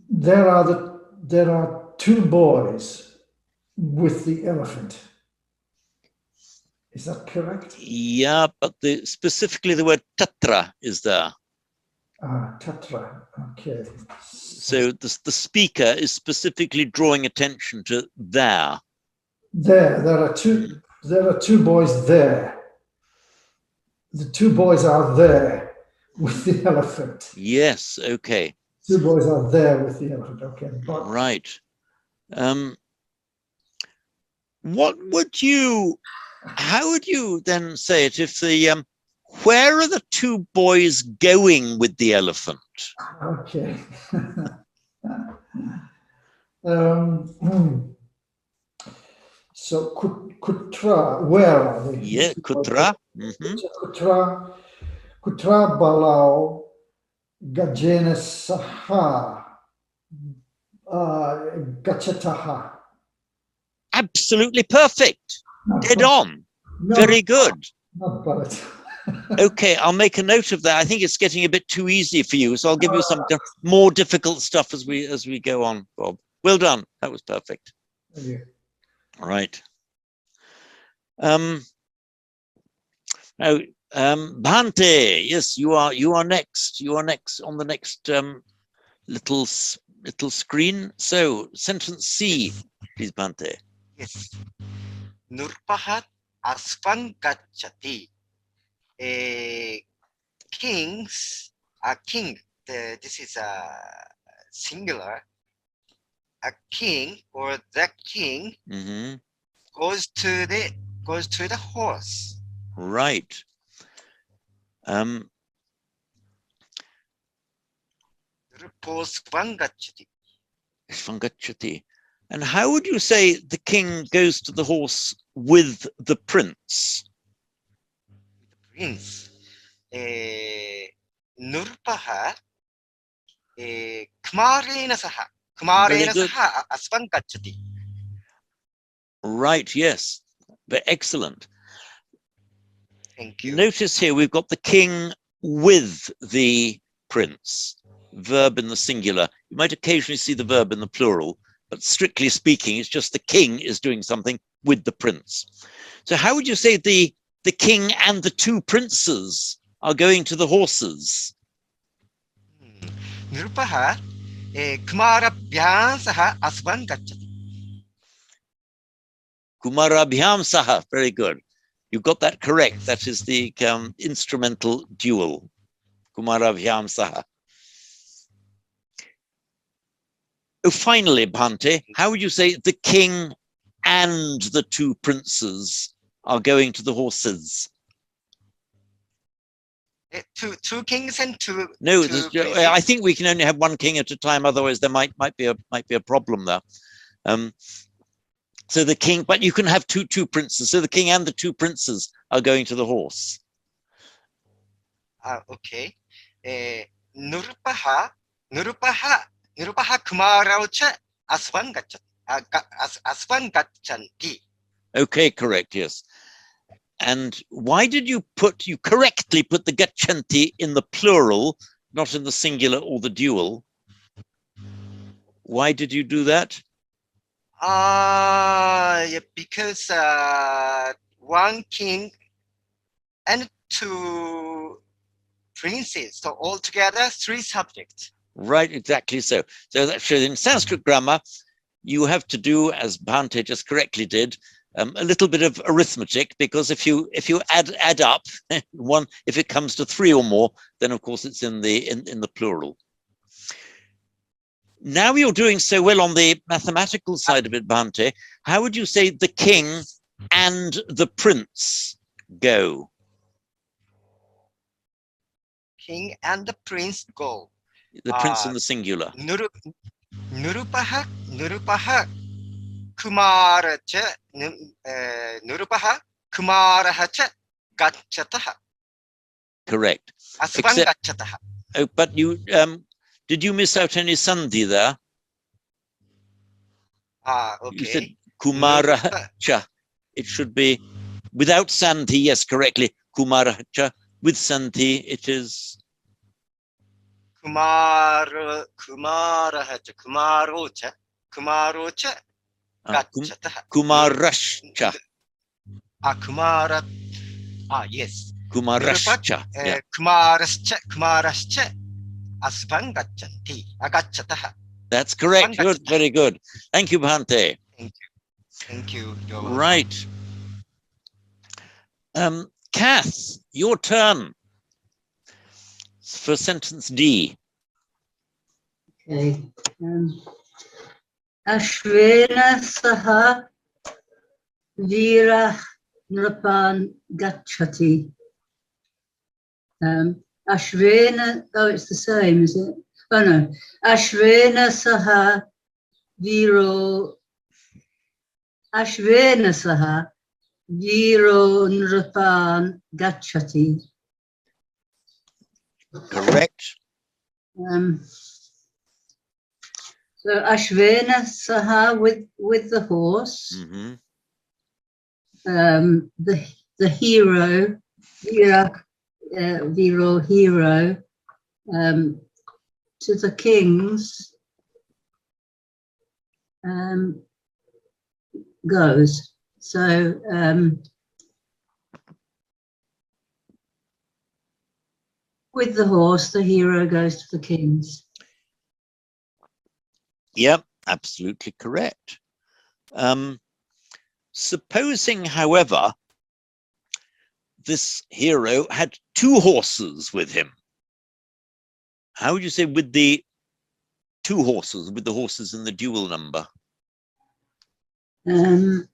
there are two boys with the elephant. Is that correct? Yeah, but specifically the word tatra is there. Tatra. Okay. So the speaker is specifically drawing attention to there. There are two boys there. The two boys are there with the elephant. Yes, okay. Two boys are there with the elephant. Okay. Right. How would you then say it if where are the two boys going with the elephant? Okay. So Kutra, where are they? Yeah, Kutra. Kutra Balau Gajena Saha Gachataha. Absolutely perfect. Dead on. Very good. Not bad. Okay, I'll make a note of that. I think it's getting a bit too easy for you, so I'll give you some more difficult stuff as we go on, Bob. Well done. That was perfect. Thank you. All right. Now, Bhante, yes, you are next. You are next on the next little screen. So, sentence C, please, Bhante. Yes. Nurpahat asfang gacchati. King. This is a singular. A king or the king goes to the horse. Right. Svangachati. And how would you say the king goes to the horse with the prince? Prince. Nurpaha. Kumarena saha. Kumarena good. saha asvan gacchati. Right, yes. But excellent. Thank you. Notice here we've got the king with the prince, verb in the singular. You might occasionally see the verb in the plural, but strictly speaking, it's just the king is doing something with the prince. So how would you say the king and the two princes are going to the horses? Nirupaha Kumarabhyam saha asvan gacchati. Kumarabhyam saha, very good. You got that correct. That is the instrumental dual. Kumarabhyam saha. Oh, finally, Bhante, how would you say the king and the two princes are going to the horses? Two kings and two. No, two I think we can only have one king at a time. Otherwise, there might be a problem there. So the king, but you can have two princes. So the king and the two princes are going to the horse. Okay. Nurupaha Kumaraucha asvan gacchanti. Okay, correct. Yes. And why did you correctly put the gacchanti in the plural, not in the singular or the dual? Why did you do that? Yeah, because one king and two princes, so altogether 3 subjects. Right, exactly so. So that shows in Sanskrit grammar, you have to do, as Bhante just correctly did, a little bit of arithmetic, because if you add up one, if it comes to 3 or more, then of course it's in the plural. Now you're doing so well on the mathematical side of it, Bhante. How would you say the king and the prince go? King and the prince go. The prince in the singular. Nurupaha Kumaracha Nurupaha Kumarahacha Gacchataha. Correct. Asvan gacchataha. Oh, but you did you miss out any sandhi there? Okay. You said Kumaracha. It should be without sandhi, yes, correctly. Kumaracha. With sandhi, it is Kumarahacha gacchataha. Kumarashcha. Yes. Kumarashcha. Yeah. Kumarascha asvan gacchanti. Agacchataha. That's correct. Good, very good. Thank you, Bhante. Thank you. You're welcome. Right. Kath, your turn for sentence D. Okay. Ashvena saha vira nrapan gacchati. Ashvena, oh, it's the same, is it? Oh no. Ashvena saha viro. Ashvena saha viro nrapan gacchati. Correct. So Ashvena saha with the horse. Mm-hmm. The hero, Viro hero, to the kings goes. So with the horse, the hero goes to the kings. Yep, absolutely correct. Supposing, however, this hero had 2 horses with him. How would you say with the 2 horses, with the horses in the dual number? I'm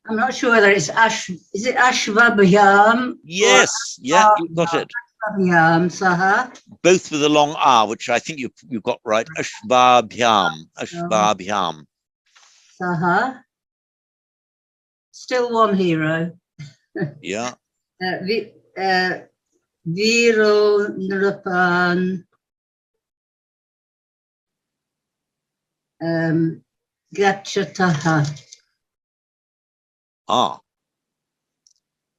not sure whether it's Ash. Is it Ashvabhyam? Yes, yeah, you got it. Ashvabhyam saha. Both with a long R, which I think you got right. Ashvabhyam. Ashvabhyam. Saha. Still one hero. Yeah. Viro Nrapan Gachataha. Ah.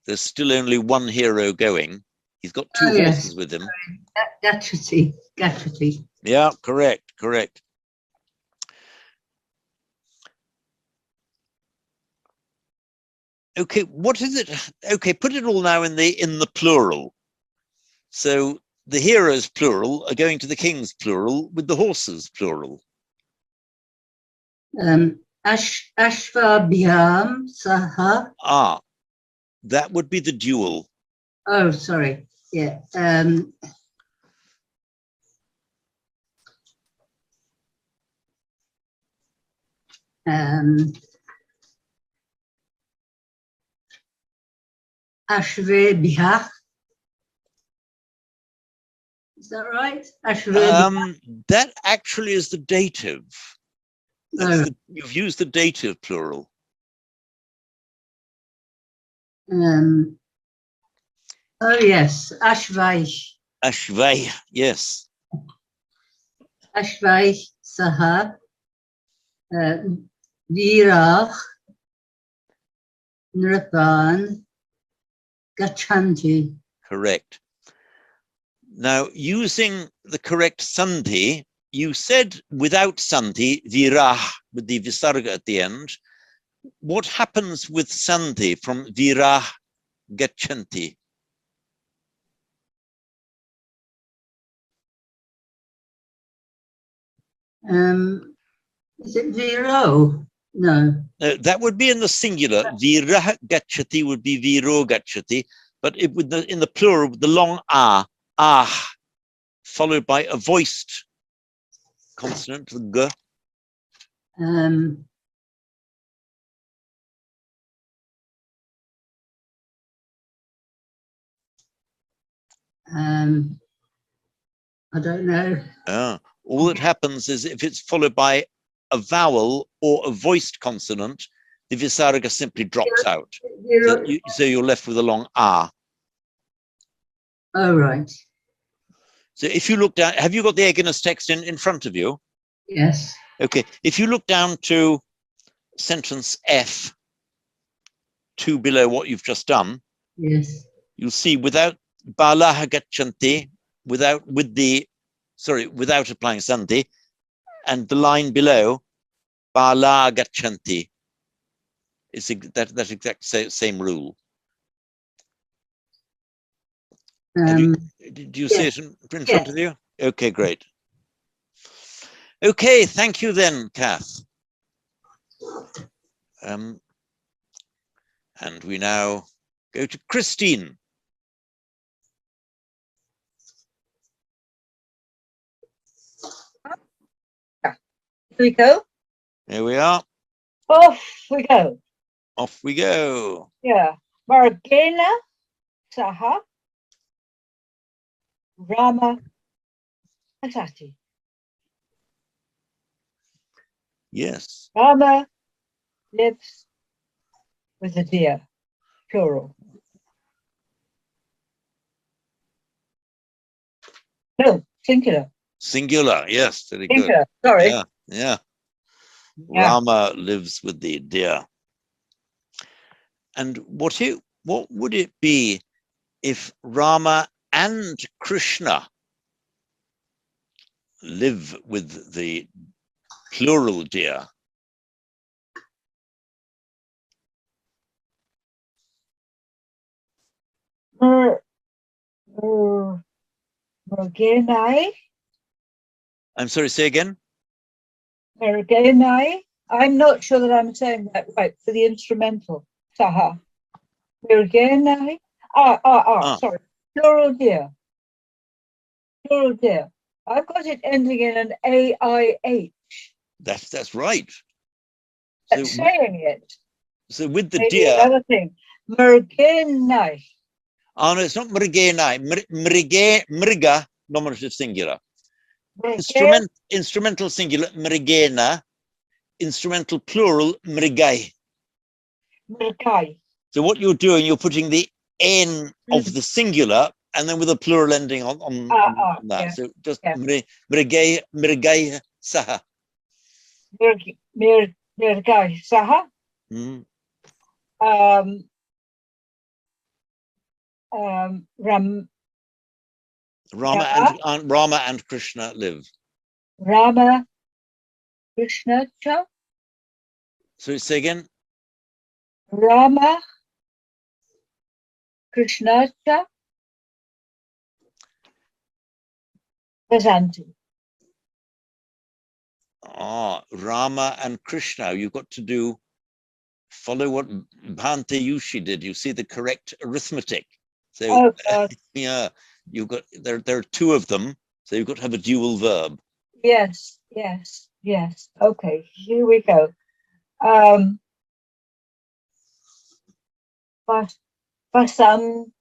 There's still only one hero going. He's got two horses with him. Gachati. Gachati. Yeah, correct. Okay, what is it? Okay, put it all now in the plural. So the heroes plural are going to the kings plural with the horses plural. Ashvabhyam saha. Ah, that would be the duel. Oh, sorry. Yeah. Ashvabhyah. Is that right? Ashvabhyah. That actually is the dative. You've used the dative plural. Oh yes, Ashvaih. Ashvay, yes. Ashvaih saha. Virach. Nripan. Gachanti. Correct. Now, using the correct sandhi, you said without sandhi, virah, with the visarga at the end. What happens with sandhi from virah gachanti? Is it viro? No. That would be in the singular. Virah gachati would be viro gachati, but it would in the plural with the long ah, followed by a voiced consonant, the g. I don't know. All that happens is if it's followed by a vowel or a voiced consonant, the visarga simply drops out. So you're left with a long ah. Oh, right. So if you look down, have you got the Eginus text in front of you? Yes. Okay. If you look down to sentence F, 2 below what you've just done, yes, you'll see without balaha gachanti, without applying sandhi, and the line below, bala gachanti. It's that exact same rule. Do you see it in front of you? Okay, great. Okay, thank you then, Kath. And we now go to Christine. Here we go. Here we are. Off we go. Off we go. Yeah. Margena Saha Rama Asati. Yes. Rama lives with a deer, plural. No, singular. Singular, yes, very good. Singular, sorry. Yeah. Rama lives with the deer. And what would it be if Rama and Krishna live with the plural deer? Mergenai. I'm sorry, say again. Mergenai. I'm not sure that I'm saying that right for the instrumental. Saha. Mergenai. Sorry. Plural deer. Plural deer. I've got it ending in an AIH. That's right. So, saying it. So with the maybe deer. Another thing. Mergenai. Oh, no, it's not mrigenai. Mriga, nominative singular. Instrumental singular, mrigena. Instrumental plural, mrigai. Mrigai. So what you're doing, you're putting the N of the singular and then with a plural ending on that. Yeah. So just Yeah. mrigai saha. Mrigai saha. Mm. Rama and Krishna live. Rama Krishna cha. So say again. Rama Krishna cha. Vasanti. Rama and Krishna. You've got to follow what Bhante Yushi did. You see the correct arithmetic. So yeah, you've got there are two of them, so you've got to have a dual verb. Yes. Okay, here we go. Vasanta.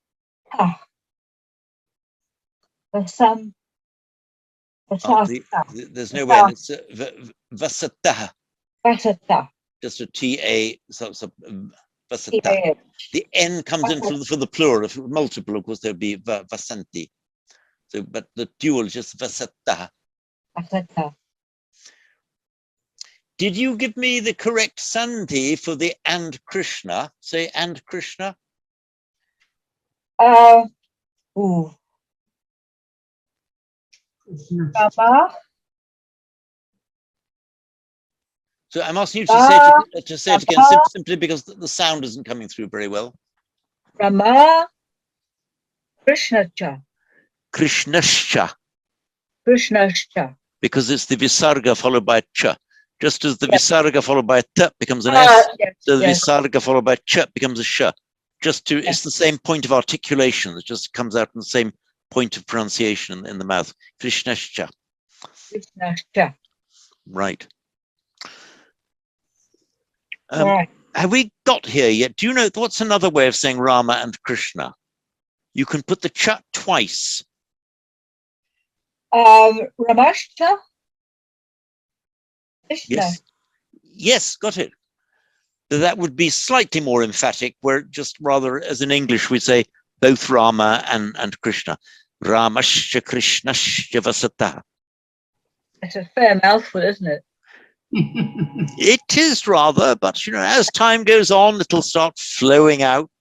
There's no way. It's vasata. Vasata. Just a ta. Vasata. The n comes in for the plural. If it were multiple, of course, there'd be vasanti. So, but the dual is just vasata. Vasata. Did you give me the correct sandhi for the and Krishna? Say and Krishna. Rama. So I'm asking you to say it again simply because the sound isn't coming through very well. Rama Krishnacha. Krishnascha. Krishnascha. Because it's the Visarga followed by cha. Just as the Visarga followed by t becomes an s, so the Visarga followed by ch becomes a sh. It's the same point of articulation. It just comes out in the same point of pronunciation in the mouth. Krishnascha. Krishnascha. Right. Right. Have we got here yet? Do you know what's another way of saying Rama and Krishna? You can put the cha twice. Ramashcha. Yes, got it. That would be slightly more emphatic, where just rather as in English we say both Rama and Krishna. Ramashcha Krishnashcha Vasata. It's a fair mouthful, isn't it? It is rather, but as time goes on, it'll start flowing out,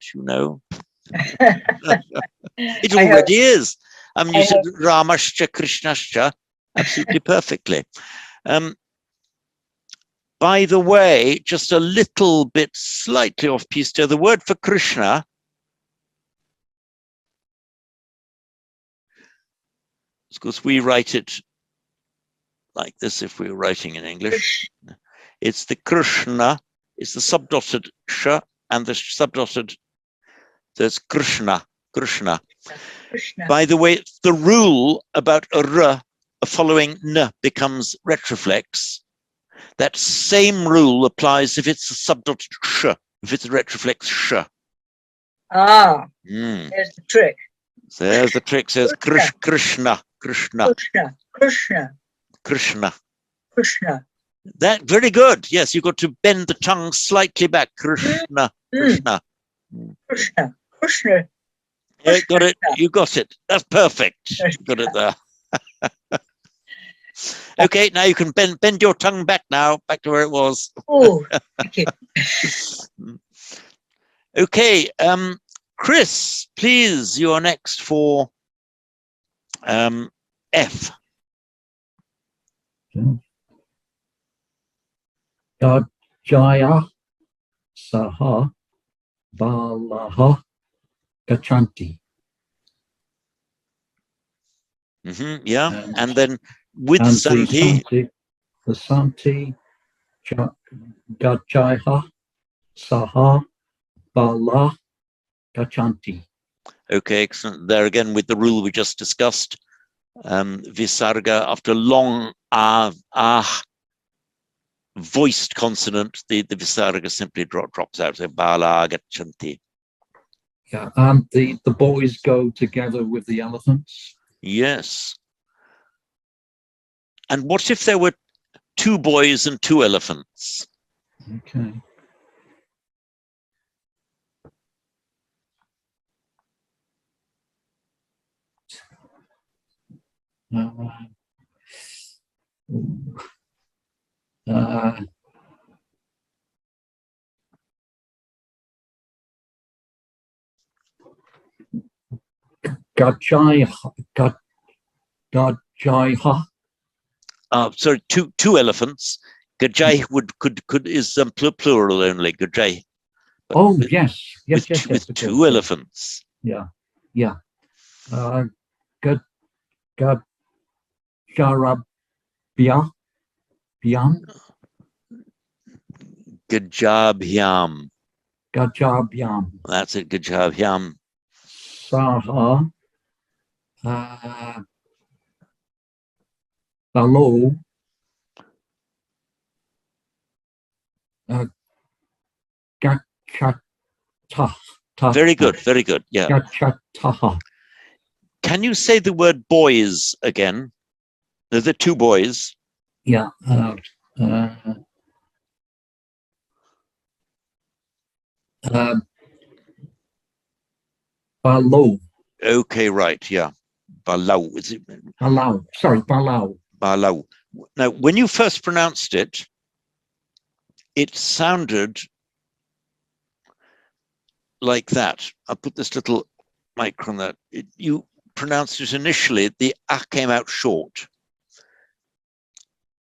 It already is. I mean, you said Ramashcha Krishnashcha absolutely perfectly. By the way, just a little bit slightly off piece there, the word for Krishna of course we write it like this if we were writing in English. It's the Krishna, it's the subdotted sh and the subdotted, so it's Krishna. By the way, the rule about a r following n becomes retroflex. That same rule applies if it's a subdotted sh, if it's a retroflex sh. There's the trick. So there's the trick, says Krishna. That, very good. Yes, you've got to bend the tongue slightly back. Krishna. Yeah, got it. You got it. That's perfect. You got it there. Okay, now you can bend your tongue back now, back to where it was. Oh, thank you. Okay, Chris, please, you are next for F. Gajaya Saha Balaha Gachanti. Yeah, and then with Santi. The Santi Gajaya Saha Bala Gachanti. Okay, excellent. There again with the rule we just discussed. Visarga, after long voiced consonant, the Visarga simply drops out. So Bala Gachanti. Yeah. The boys go together with the elephants. Yes. And what if there were 2 boys and 2 elephants? Okay. Gajaya. Sorry, two elephants. Gajai could is plural only. Gajai. Oh yes, yes, With of 2 course, elephants. Yeah. Gajarabya. Gajabhyam. Gajabyam. That's it. Gajabhyam. Saha. Balo. Gachata. Very good. Very good. Yeah. Gachataha. Can you say the word boys again? There's the 2 boys. Yeah. Balo. Okay, right. Yeah. Balau. Is it? Balau. Sorry, Balau. Balau. Now, when you first pronounced it, it sounded like that. I'll put this little mic on that. You pronounced it initially, the A came out short.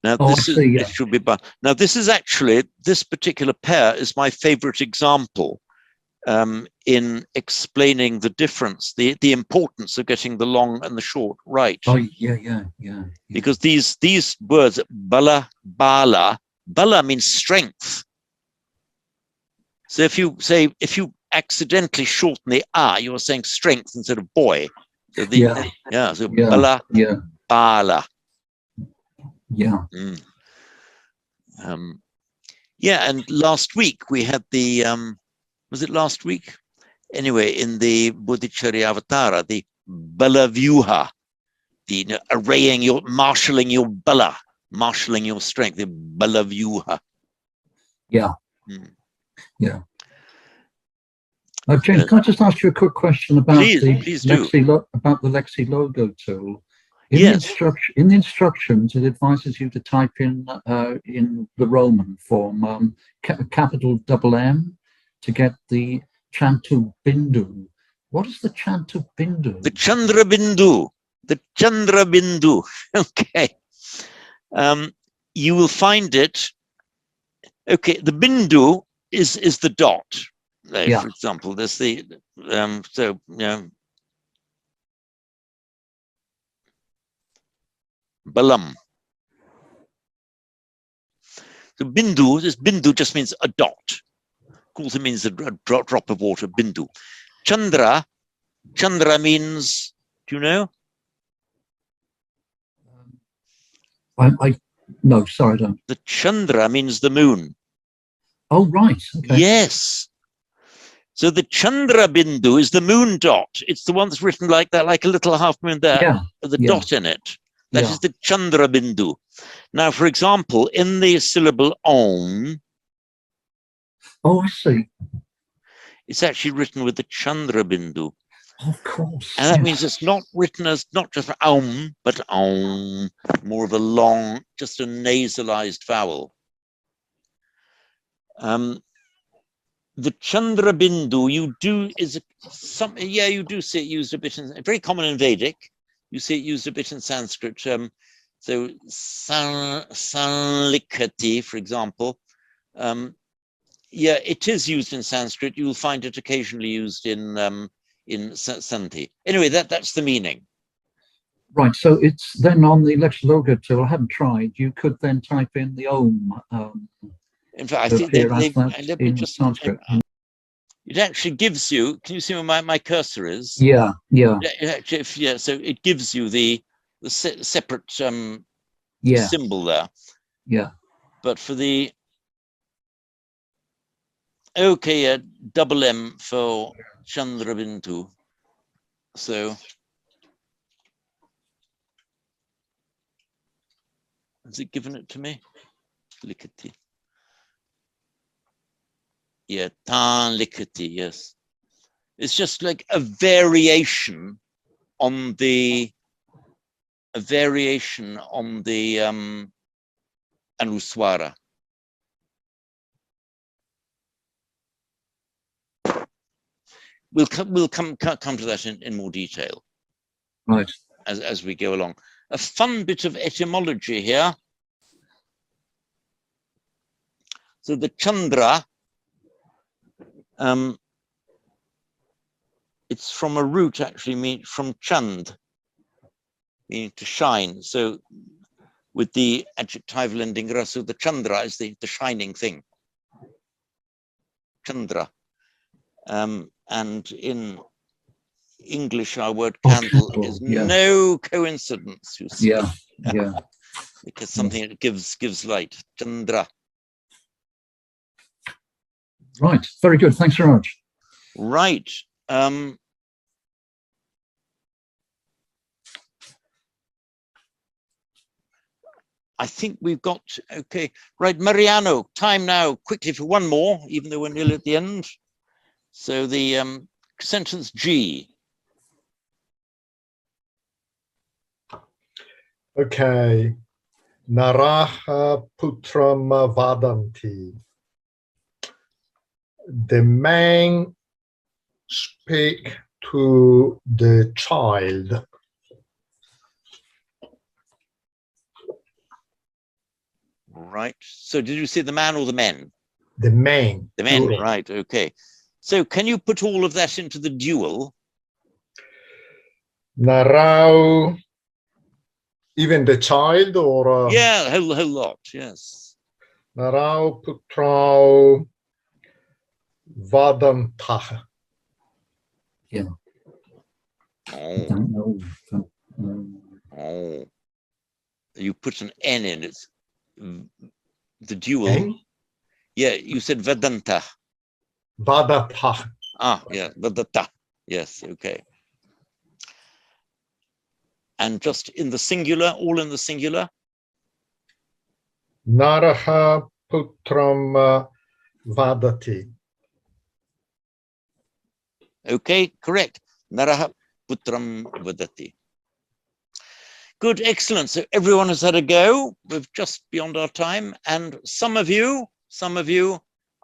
Now, it should be. Now, this is actually, this particular pair is my favorite example in explaining the difference, the importance of getting the long and the short right. Oh, yeah. Because these words, bala, bala means strength. So if you accidentally shorten the A, you're saying strength instead of boy. So bala, bala. Yeah. And last week we had the, was it last week? Anyway, in the Bodhicharya Avatara, the bala vyuha, the arraying marshalling your bala, marshalling your strength, the bala vyuha. Yeah. Yeah. James, can I just ask you a quick question about about the Lexi logo tool? In the instructions, it advises you to type in the Roman form capital M to get the Chandra Bindu. What is the Chandra Bindu? The Chandra Bindu. The Chandra Bindu. Okay. You will find it. Okay, the Bindu is the dot. For example, there's the Balam. So Bindu just means a dot. Also means a drop of water, Bindu. Chandra means, do you know? No, sorry, I don't. The Chandra means the moon. Oh, right. Okay. Yes. So the Chandra Bindu is the moon dot. It's the one that's written like that, like a little half moon there, with a dot in it. That is the Chandra Bindu. Now, for example, in the syllable Om. Oh, I see. It's actually written with the Chandra Bindu. Of course. And that means it's not written as not just Om, but Om, more of a long, just a nasalized vowel. The Chandra Bindu, you do see it used a bit in, very common in Vedic. You see it used a bit in Sanskrit. So Sanlikati, for example. It is used in Sanskrit. You'll find it occasionally used in Santi. Anyway, that's the meaning. Right. So it's then on the Lex logo tool. I haven't tried. You could then type in the Om. In fact, I think Sanskrit. It actually gives you. Can you see where my cursor is? Yeah. So it gives you the separate symbol there. Yeah. But for the double M for Chandra Bindu. So, has it given it to me? Likati. Yeah, tan likati, yes. It's just like a variation on the Anuswara. We'll come to that in more detail, right, as we go along. A fun bit of etymology here. So the Chandra, it's from a root actually from Chand, meaning to shine. So with the adjectival ending ra, so the Chandra is the shining thing. Chandra. And in English, our word candle is no coincidence, you see. Yeah. Because something that gives light. Chandra. Right, very good. Thanks very much. Right. I think we've got, okay. Right, Mariano, time now, quickly for one more, even though we're nearly at the end. So the sentence G. Okay. Naraha putram vadanti. The man speak to the child. Right. So did you say the man or the men? The man. The men, plural. right, okay. So can you put all of that into the dual? Narao, even the child, or yeah, whole lot, yes. Narao putrao vadantah. Yeah. Oh. Don't know. Oh. You put an N in it. The dual. N? Yeah, you said Vedanta. Vadatah. Ah, yeah, Vedanta. Yes, okay. And just in the singular, all in the singular? Naraha putram vadati. Okay, correct. Naraha putram vadati. Good, excellent. So everyone has had a go. We're just beyond our time. And some of you,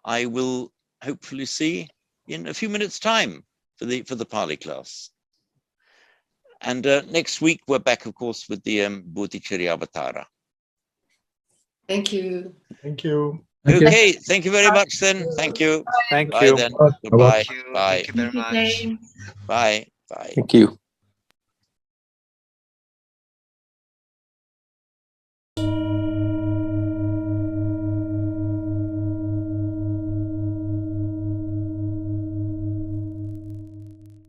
I will hopefully see in a few minutes' time for the Pali class. And next week, we're back, of course, with the Bodhicharya Avatara. Thank you. Thank you. Okay, thank you very much then. Thank you. Thank Bye you. then. Goodbye. Thank you. Bye. Thank you very much. Bye. Bye. Thank you.